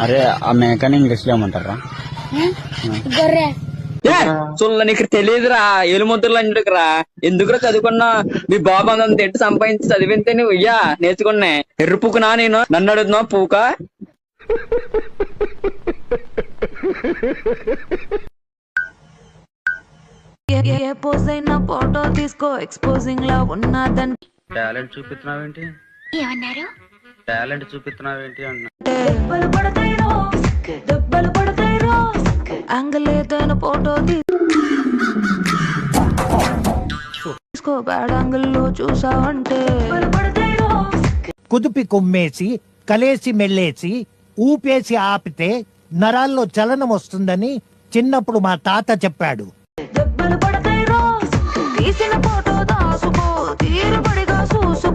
అరే ఆ మేకని ఇంగ్లీష్ లో ఏమంటారా? గొర్రె. చూడ నీకు తెలియదురా, ఏలుముద్రలు అంటుకురా. ఎందుకురా చదువుకున్నా? మీ బాబు అంత ఎట్టు సంపాదించి చదివితే నువ్వు ఇయ్యా నేర్చుకున్నా. ఎర్ర పూకునా నేను? నన్ను అడుగుతున్నా పూక. ఏ పోజ్ అయినా ఫోటో తీసుకో, ఎక్స్పోజింగ్ లా ఉన్నదంటే టాలెంట్ చూపిస్తున్నావేంటి? ఏమన్నారు? టాలెంట్ చూపిస్తున్నావేంటి అన్నా. దెబ్బలు పడతాయి రో, దెబ్బలు పడతాయి రో. యాంగిల్ ఏదైనా ఫోటో తీసుకో, బ్యాడ్ యాంగిల్ లో చూసావంటే పడతాయి రో. కుదిపి కుమ్మేసి కలేసి మెల్లేసి ఊపేసి ఆపితే నరాల్లో చలనం వస్తుందని చిన్నప్పుడు మా తాత చెప్పాడు. దెబ్బలు పడతాయి రో, తీసిన ఫోటో దాసుకో, తీరుబడిగా చూసుకో.